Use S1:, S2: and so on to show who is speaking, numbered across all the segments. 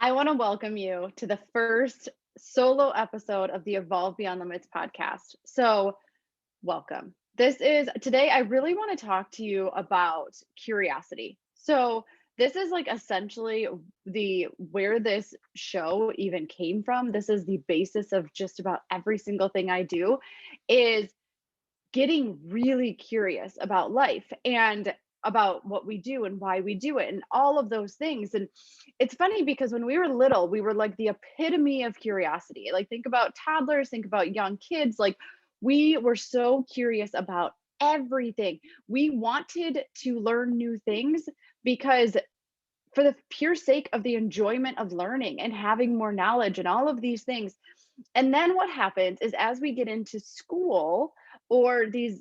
S1: I want to welcome you to the first solo episode of the Evolve Beyond Limits podcast. So, welcome. This is today, I really want to talk to you about curiosity. So, this is like essentially the where this show even came from. This is the basis of just about every single thing I do is getting really curious about life and about what we do and why we do it and all of those things. And it's funny because when we were little, we were like the epitome of curiosity. Like, think about toddlers, think about young kids. Like, we were so curious about everything. We wanted to learn new things because for the pure sake of the enjoyment of learning and having more knowledge and all of these things. And then what happens is as we get into school or these,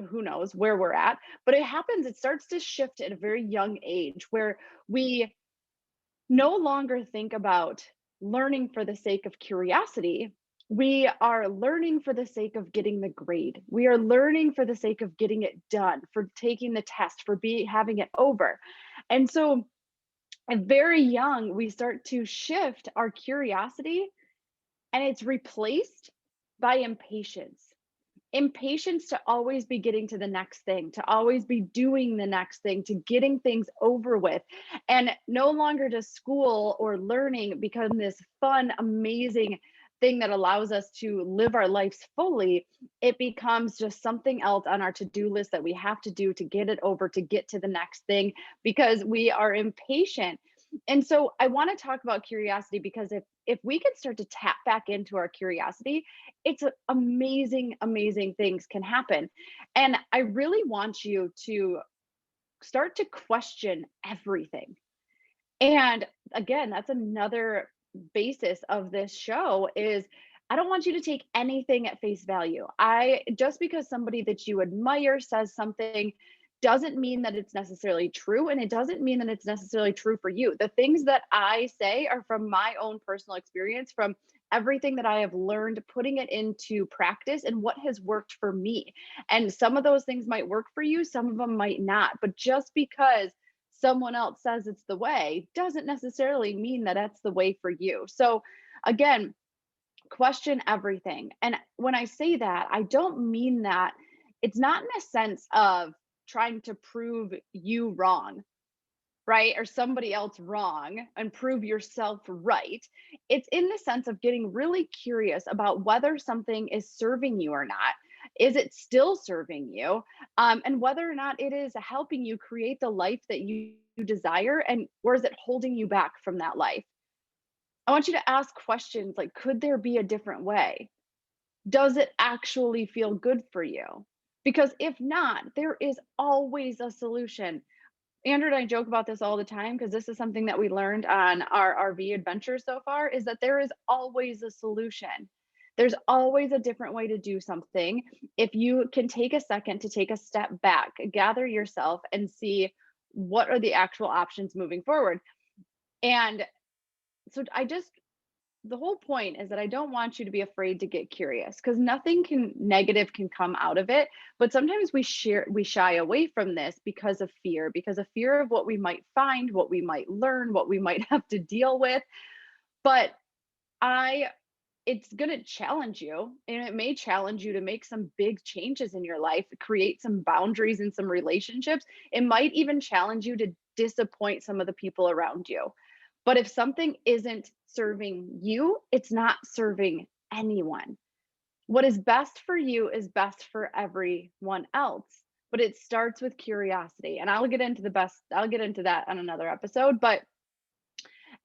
S1: who knows where we're at, but it starts to shift at a very young age where we no longer think about learning for the sake of curiosity. We are learning for the sake of getting the grade. We are learning for the sake of getting it done, for taking the test, for having it over. And so and very young, we start to shift our curiosity and it's replaced by impatience. Impatience to always be getting to the next thing, to always be doing the next thing, to getting things over with. And no longer does school or learning become this fun, amazing thing that allows us to live our lives fully. It becomes just something else on our to do list that we have to do to get it over, to get to the next thing because we are impatient. And so I want to talk about curiosity because if we can start to tap back into our curiosity, amazing, amazing things can happen. And I really want you to start to question everything. And again, that's another basis of this show is I don't want you to take anything at face value. I just because somebody that you admire says something doesn't mean that it's necessarily true and it doesn't mean that it's necessarily true for you. The things that I say are from my own personal experience, from everything that I have learned, putting it into practice and what has worked for me. And some of those things might work for you, some of them might not. But just because someone else says it's the way doesn't necessarily mean that that's the way for you. So, again, question everything. And when I say that, I don't mean that it's not in a sense of trying to prove you wrong, right? Or somebody else wrong and prove yourself right. It's in the sense of getting really curious about whether something is serving you or not. Is it still serving you? And whether or not it is helping you create the life that you desire, and or is it holding you back from that life? I want you to ask questions like, could there be a different way? Does it actually feel good for you? Because if not, there is always a solution. Andrew and I joke about this all the time because this is something that we learned on our RV adventure so far is that there is always a solution. There's always a different way to do something. If you can take a second to take a step back, gather yourself and see what are the actual options moving forward. And so the whole point is that I don't want you to be afraid to get curious because nothing can negative can come out of it. But sometimes we shy away from this because of fear of what we might find, what we might learn, what we might have to deal with. But I it's going to challenge you and it may challenge you to make some big changes in your life, create some boundaries in some relationships. It might even challenge you to disappoint some of the people around you. But if something isn't serving you, it's not serving anyone. What is best for you is best for everyone else. But it starts with curiosity. And I'll get into that on another episode. But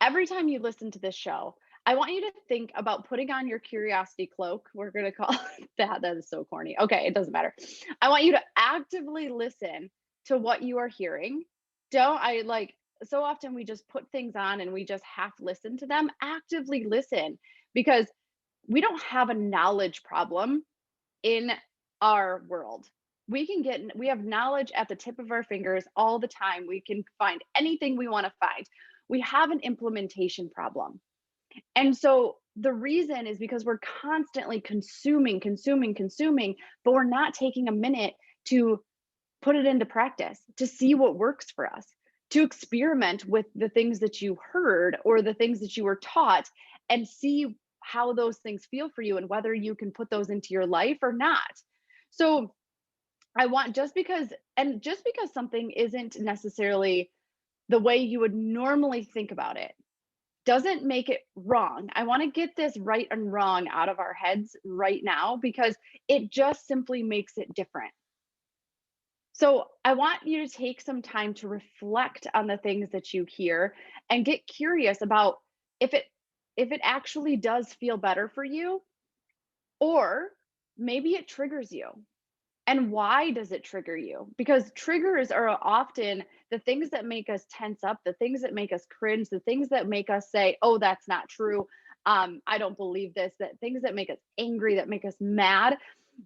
S1: every time you listen to this show, I want you to think about putting on your curiosity cloak. We're going to call it that. That is so corny. Okay, it doesn't matter. I want you to actively listen to what you are hearing. Don't I like so often we just put things on and we just half listen to them. Actively listen because we don't have a knowledge problem in our world. We have knowledge at the tip of our fingers all the time. We can find anything we want to find. We have an implementation problem. And so the reason is because we're constantly consuming, but we're not taking a minute to put it into practice, to see what works for us. to experiment with the things that you heard or the things that you were taught and see how those things feel for you and whether you can put those into your life or not. So I want just because something isn't necessarily the way you would normally think about it doesn't make it wrong. I want to get this right and wrong out of our heads right now because it just simply makes it different. So I want you to take some time to reflect on the things that you hear and get curious about if it if it actually does feel better for you, or maybe it triggers you. And why does it trigger you? Because triggers are often the things that make us tense up, the things that make us cringe, the things that make us say, "Oh, that's not true. I don't believe this." That things that make us angry, that make us mad.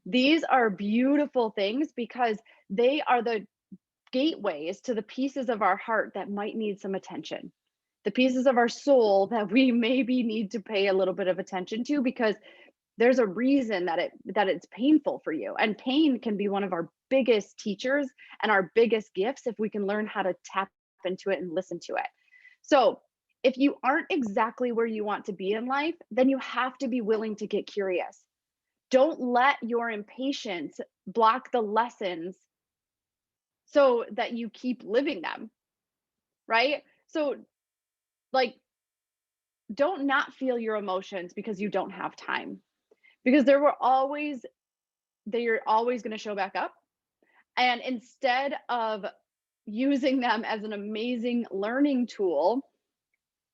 S1: These are beautiful things because they are the gateways to the pieces of our heart that might need some attention. The pieces of our soul that we maybe need to pay a little bit of attention to because there's a reason that it's painful for you, and pain can be one of our biggest teachers and our biggest gifts if we can learn how to tap into it and listen to it. So if you aren't exactly where you want to be in life, then you have to be willing to get curious. Don't let your impatience block the lessons so that you keep living them, right? So, like, don't not feel your emotions because you don't have time, because they're always going to show back up. And instead of using them as an amazing learning tool,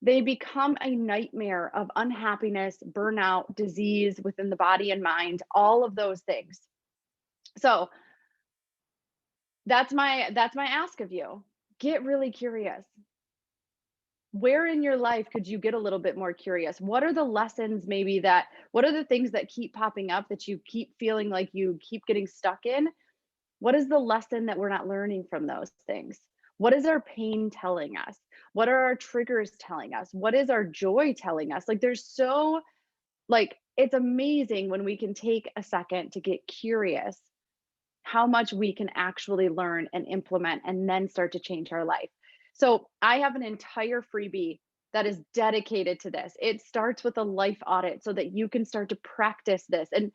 S1: they become a nightmare of unhappiness, burnout, disease within the body and mind, all of those things. So that's my ask of you. Get really curious. Where in your life could you get a little bit more curious? What are the lessons maybe that what are the things that keep popping up that you keep feeling like you keep getting stuck in? What is the lesson that we're not learning from those things? What is our pain telling us? What are our triggers telling us? What is our joy telling us? Like there's so like it's amazing when we can take a second to get curious how much we can actually learn and implement and then start to change our life. So, I have an entire freebie that is dedicated to this. It starts with a life audit so that you can start to practice this. And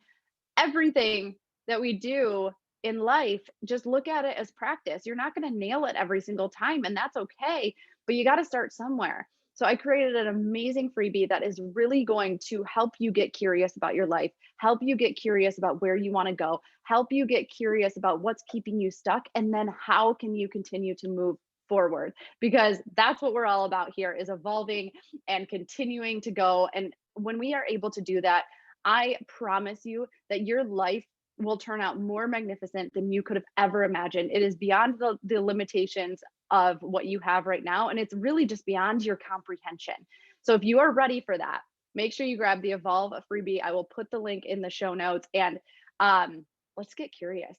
S1: everything that we do in life, just look at it as practice. You're not going to nail it every single time, and that's okay, but you got to start somewhere. So I created an amazing freebie that is really going to help you get curious about your life, help you get curious about where you want to go, help you get curious about what's keeping you stuck, and then how can you continue to move forward, because that's what we're all about here, is evolving and continuing to go. And when we are able to do that, I promise you that your life will turn out more magnificent than you could have ever imagined. It is beyond the limitations of what you have right now. And it's really just beyond your comprehension. So if you are ready for that, make sure you grab the Evolve freebie. I will put the link in the show notes, and let's get curious.